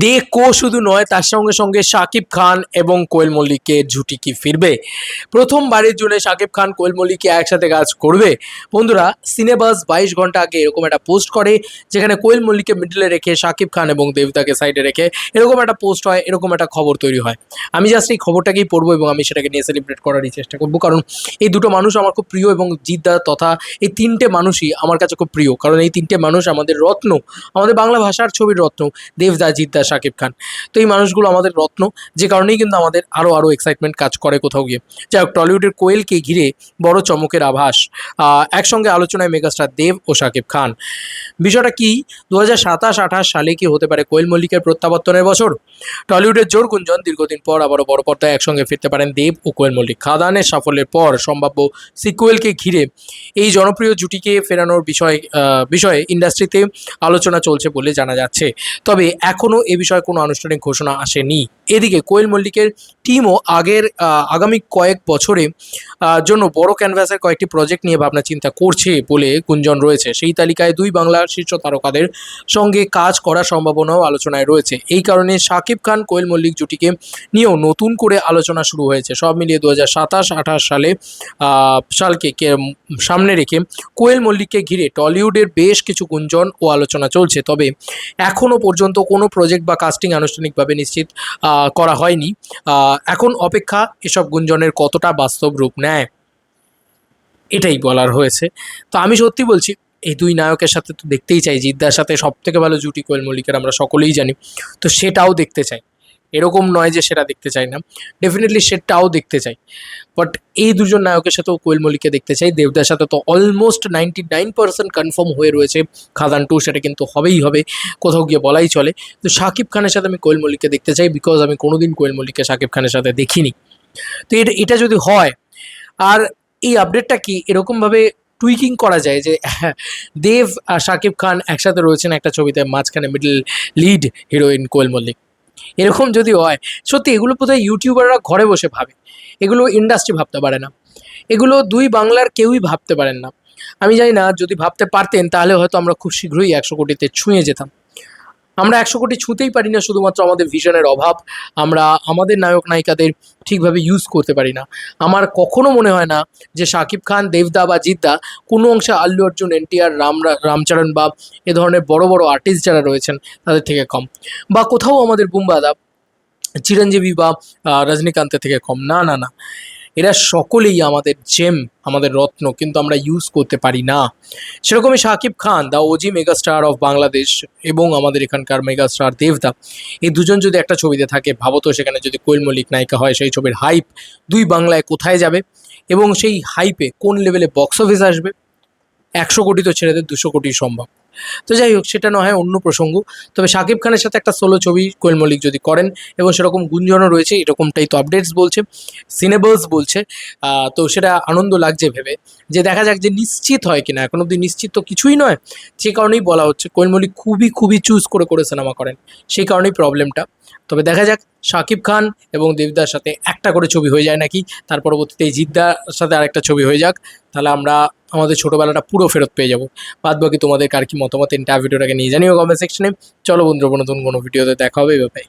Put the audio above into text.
দেখো শুধু নয়, তার সঙ্গে সঙ্গে শাকিব খান এবং কোয়েল মল্লিকের জুটি কি ফিরবে? প্রথমবারের জন্য শাকিব খান কোয়েল মল্লিক একসাথে কাজ করবে। বন্ধুরা, সিনেবাস 22 ঘন্টা আগে এরকম একটা পোস্ট করে, যেখানে কোয়েল মল্লিককে মিডলে রেখে শাকিব খান এবং দেবদাকে সাইডে রেখে এরকম একটা পোস্ট হয়, এরকম একটা খবর তৈরি হয়। আমি জাস্ট এই খবরটাকেই পড়বো এবং আমি সেটাকে নিয়ে সেলিব্রেট করারই চেষ্টা করবো, কারণ এই দুটো মানুষ আমার খুব প্রিয় এবং জিদ্দা তথা এই তিনটে মানুষই আমার কাছে খুব প্রিয়, কারণ এই তিনটে মানুষ আমাদের রত্ন, আমাদের বাংলা ভাষার ছবির রত্ন। দেবদা, জিদ্দা, শাকিব খান, তো এই মানুষগুলো আমাদের রত্ন, যে কারণেই কিন্তু আমাদের আরও এক্সাইটমেন্ট কাজ করে কোথাও গিয়ে। যাই হোক, টলিউডের কোয়েলকে ঘিরে বড় চমকের আভাস। একসঙ্গে আলোচনায় মেগাস্টার দেব ও শাকিব খান। বিষয়টা কি? 2027-28 সালে কি হতে পারে কোয়েল মল্লিকের প্রত্যাবর্তনের বছর? টলিউডের জোর গুঞ্জন, দীর্ঘদিন পর আবারও বড় পর্দায় একসঙ্গে ফিরতে পারেন দেব ও কোয়েল মল্লিক। খাদানের সাফল্যের পর সম্ভাব্য সিকুয়েলকে ঘিরে এই জনপ্রিয় জুটিকে ফেরানোর বিষয়ে ইন্ডাস্ট্রিতে আলোচনা চলছে বলে জানা যাচ্ছে। তবে এখনও এ বিষয়ে কোনো আনুষ্ঠানিক ঘোষণা আসেনি। এদিকে কোয়েল মল্লিকের টিমও আগামী কয়েক বছরে জন্য বড় ক্যানভাসের কয়েকটি প্রজেক্ট নিয়ে ভাবনা চিন্তা করছে বলে গুঞ্জন রয়েছে। সেই তালিকায় দুই বাংলার শীর্ষ তারকাদের সঙ্গে কাজ করার সম্ভাবনাও আলোচনায় রয়েছে। এই কারণে শাকিব খান কোয়েল মল্লিক জুটিকে নিয়েও নতুন করে আলোচনা শুরু হয়েছে। সব মিলিয়ে 2027-28 সালকে সামনে রেখে কোয়েল মল্লিককে ঘিরে টলিউডের বেশ কিছু গুঞ্জন ও আলোচনা চলছে। তবে এখনও পর্যন্ত কোনো প্রজেক্ট বা কাস্টিং আনুষ্ঠানিকভাবে নিশ্চিত করা হয়নি। এখন অপেক্ষা এসব গুঞ্জনের কতটা বাস্তব রূপ নেয়, এটাই বলার হয়েছে। তো আমি সত্যি বলছি, এই দুই নায়কের সাথে তো দেখতেই চাই। জিদ্দার সাথে সবথেকে ভালো জুটি কোয়েল মল্লিকের, আমরা সকলেই জানি। তো সেটাও দেখতে চাই, এরকম নয় যে সেটা দেখতে চাই না, ডেফিনেটলি সেটাও দেখতে চাই। বাট এই দুজন নায়কের সাথেও কোয়েল মল্লিককে দেখতে চাই। দেবদার সাথে তো অলমোস্ট 99% কনফার্ম হয়ে রয়েছে খাদান 2, সেটা কিন্তু হবেই হবে, কোথাও গিয়ে বলাই চলে। তো শাকিব খানের সাথে আমি কোয়েল মল্লিককে দেখতে চাই, বিকজ আমি কোনোদিন কোয়েল মল্লিককে শাকিব খানের সাথে দেখিনি। তো এটা যদি হয়, আর এই আপডেটটা কি এরকমভাবে টুইকিং করা যায় যে দেব আর শাকিব খান একসাথে রয়েছেন একটা ছবিতে, মাঝখানে middle lead heroine Koel Mallick, এরকম যদি হয়, সত্যি এগুলো বোধহয় ইউটিউবাররা ঘরে বসে ভাবে, এগুলো ইন্ডাস্ট্রি ভাবতে পারে না, এগুলো দুই বাংলার কেউই ভাবতে পারেন না। আমি জানি না, যদি ভাবতে পারতেন তাহলে হয়তো আমরা খুব শীঘ্রই 100 কোটিতে ছুঁয়ে যেতাম। আমরা 100 কোটি ছুঁতেই পারি না, শুধুমাত্র আমাদের ভিশনের অভাব। আমরা আমাদের নায়ক নায়িকাদের ঠিকভাবে ইউজ করতে পারি না। আমার কখনো মনে হয় না যে শাকিব খান, দেবদা বা জিদ্দা কোনো অংশে আল্লু অর্জুন, এনটিআর, রামচরণ বা এ ধরনের বড় বড় আর্টিস্ট যারা রয়েছেন তাদের থেকে কম, বা কোথাও আমাদের বুম্বাদা, চিরঞ্জীবী বা রজনীকান্তের থেকে কম। না না না, এরা সকলেই আমাদের জেম, আমাদের রত্ন, কিন্তু আমরা ইউজ করতে পারি না। সেরকমই Shakib Khan, the OG megastar of Bangladesh, এবং আমাদের এখানকার মেগাস্টার দেবদা, এই দুজন যদি একটা ছবিতে থাকে, ভাবো তো সেখানে যদি কোয়েল মল্লিক নায়িকা হয়, সেই ছবির হাইপ দুই বাংলায় কোথায় যাবে, এবং সেই হাইপে কোন লেভেলে বক্স অফিস আসবে। 100 কোটি তো ছেড়ে দেয়, 200 কোটি সম্ভব। তো যাই হোক, সেটা না হয় অন্য প্রসঙ্গ। তবে শাকিব খানের সাথে একটা সোলো ছবি কোয়েল মল্লিক যদি করেন, এবং সেরকম গুঞ্জনও রয়েছে, এরকমটাই তো আপডেটস বলছে, সিনেবলস বলছে। তো সেটা আনন্দ লাগছে ভেবে, যে দেখা যাক যে নিশ্চিত হয় কিনা। এখন অব্দি নিশ্চিত তো কিছুই নয়, যে কারণেই বলা হচ্ছে। কোয়েল মল্লিক খুবই খুবই চুজ করে করে সিনেমা করেন, সেই কারণেই প্রবলেমটা। তবে দেখা যাক, শাকিব খান এবং দেবদার সাথে একটা করে ছবি হয়ে যায় নাকি, তার পরবর্তীতে এই জিদ্দার সাথে আরেকটা ছবি হয়ে যাক, তাহলে আমরা আমাদের ছোটোবেলাটা পুরো ফেরত পেয়ে যাবো। বাদ বাকি তোমাদের কার কি মতামত, ভিডিওটাকে নিয়ে জানিও কমেন্ট সেকশনে। চলো বন্ধুরা, নতুন কোনো ভিডিওতে দেখা হবে, এ ব্যাপারে।